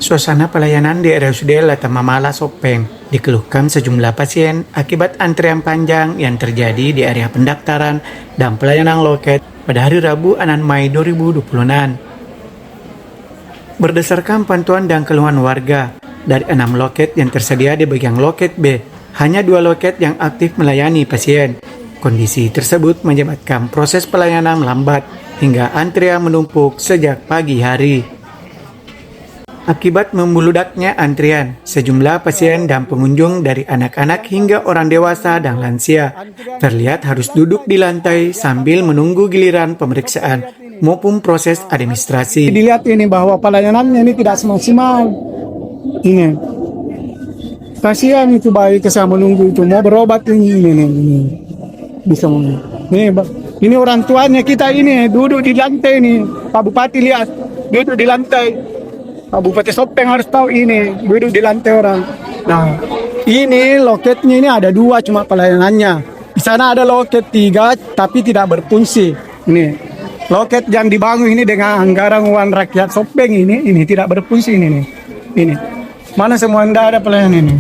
Suasana pelayanan di RSUD Latamamala Sopeng dikeluhkan sejumlah pasien akibat antrian panjang yang terjadi di area pendaftaran dan pelayanan loket pada hari Rabu 6 Mei 2026. Berdasarkan pantauan dan keluhan warga, dari 6 loket yang tersedia di bagian loket B, hanya 2 loket yang aktif melayani pasien. Kondisi tersebut menyebabkan proses pelayanan lambat hingga antrian menumpuk sejak pagi hari. Akibat membeludaknya antrian, sejumlah pasien dan pengunjung dari anak-anak hingga orang dewasa dan lansia terlihat harus duduk di lantai sambil menunggu giliran pemeriksaan maupun proses administrasi. Dilihat ini bahwa pelayanannya ini tidak semaksimal. Ini kasihan itu bayi kesan menunggu itu mau berobat ini. Bisa ini orang tuanya kita ini duduk di lantai ini. Pak Bupati lihat duduk di lantai. Pak Bupati Sopeng harus tahu ini duduk di lantai orang. Nah, ini loketnya ini ada 2 cuma pelayanannya. Di sana ada loket 3 tapi tidak berfungsi. Ini loket yang dibangun ini dengan anggaran uang rakyat Sopeng ini tidak berfungsi ini. Ini mana semua anda ada pelayanan ini.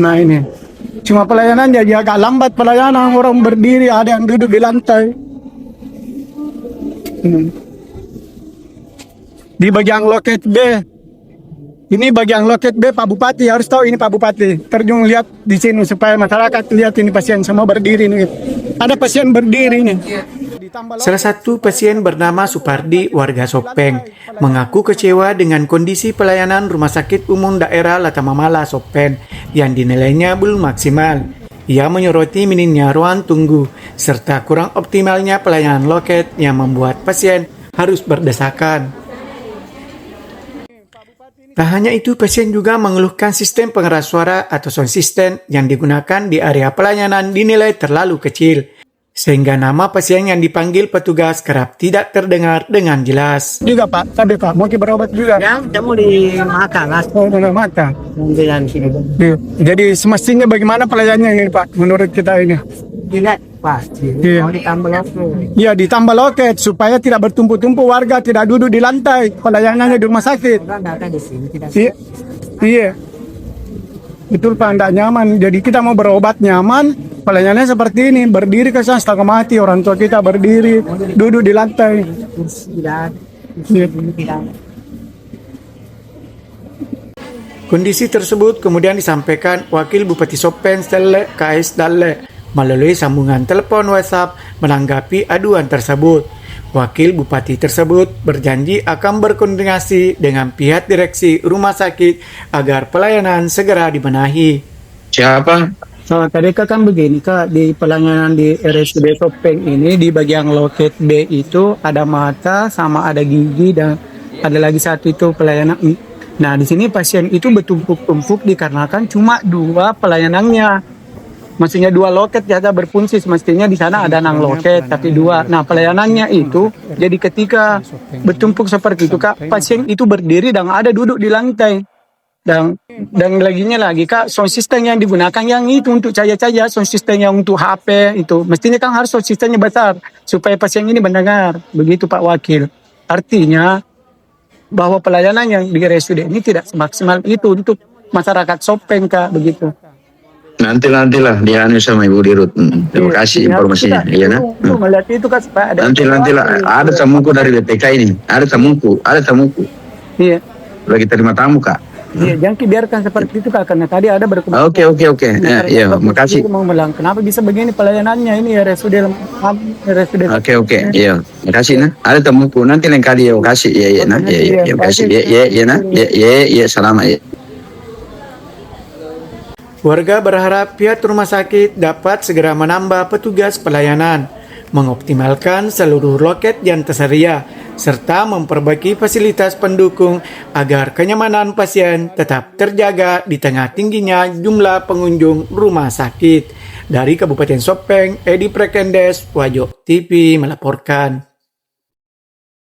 Nah ini cuma pelayanan jadi agak lambat pelayanan, orang berdiri ada yang duduk di lantai. Di bagian loket B. Ini bagian loket B, Pak Bupati harus tahu ini Pak Bupati. Terjun lihat di sini supaya masyarakat lihat ini pasien semua berdiri nih. Ada pasien berdiri nih. Salah satu pasien bernama Supardi, warga Sopeng, mengaku kecewa dengan kondisi pelayanan Rumah Sakit Umum Daerah Latamamala Sopeng yang dinilainya belum maksimal. Ia menyoroti minimnya ruang tunggu serta kurang optimalnya pelayanan loket yang membuat pasien harus berdesakan. Tak hanya itu, pasien juga mengeluhkan sistem pengeras suara atau sound system yang digunakan di area pelayanan dinilai terlalu kecil, sehingga nama pasien yang dipanggil petugas kerap tidak terdengar dengan jelas. Juga Pak, tapi Pak mau berobat juga. Ya, kamu di mata lah. Oh, di mata. Jadi semestinya bagaimana pelayanannya ini Pak menurut kita ini? Dilihat pasti. Mau ditambah loket. Iya, ditambah loket supaya tidak bertumpuk-tumpuk warga, tidak duduk di lantai. Pelayanannya di rumah sakit. Orang datang di sini tidak. Iya. Betul Pak, tidak nyaman. Jadi kita mau berobat nyaman, pelayanannya seperti ini, berdiri ke sana setengah mati, orang tua kita berdiri, duduk di lantai. Kondisi tersebut kemudian disampaikan Wakil Bupati Sopeng Stelle KS Dalle melalui sambungan telepon WhatsApp menanggapi aduan tersebut. Wakil Bupati tersebut berjanji akan berkoordinasi dengan pihak direksi rumah sakit agar pelayanan segera dibenahi. Siapa? So, tadi kan begini Kak, di pelayanan di RSUD Sopeng ini di bagian loket B itu ada mata sama ada gigi dan ada lagi satu itu pelayanan. Nah di sini pasien itu bertumpuk-tumpuk dikarenakan cuma 2 pelayanannya. Maksudnya 2 loket jasa berfungsi, semestinya di sana ada 6 loket tapi 2. Nah pelayanannya itu jadi ketika bertumpuk seperti itu Kak, pasien itu berdiri dan ada duduk di lantai. Dan lagi Kak, sound system yang digunakan yang itu untuk cahaya-cahaya, sound system yang untuk HP itu mestinya kan harus sound systemnya besar supaya pasien ini mendengar. Begitu Pak Wakil. Artinya bahwa pelayanan yang di RSUD ini tidak semaksimal itu untuk masyarakat Sopeng Kak, begitu. Nantilah dia sama Ibu Dirut. Terima kasih informasinya. Iya nah. Melihat itu kan Pak, Nantilah ada tamuku dari BPK ini. Ada tamuku. Iya. Lagi terima tamu Kak. Iya, jangan biarkan seperti itu Kak, karena tadi ada berkomunikasi. Oke. Iya, makasih. Mau bilang kenapa bisa begini pelayanannya ini RSUD. Oke. Iya, makasih nah. Ada tamuku nanti lain kali ya kasih. Iya nah. Iya, makasih. Iya nah. Iya, selamat ya. Warga berharap pihak rumah sakit dapat segera menambah petugas pelayanan, mengoptimalkan seluruh loket yang tersedia, serta memperbaiki fasilitas pendukung agar kenyamanan pasien tetap terjaga di tengah tingginya jumlah pengunjung rumah sakit. Dari Kabupaten Sopeng, Edi Prekendes, Wajo TV melaporkan.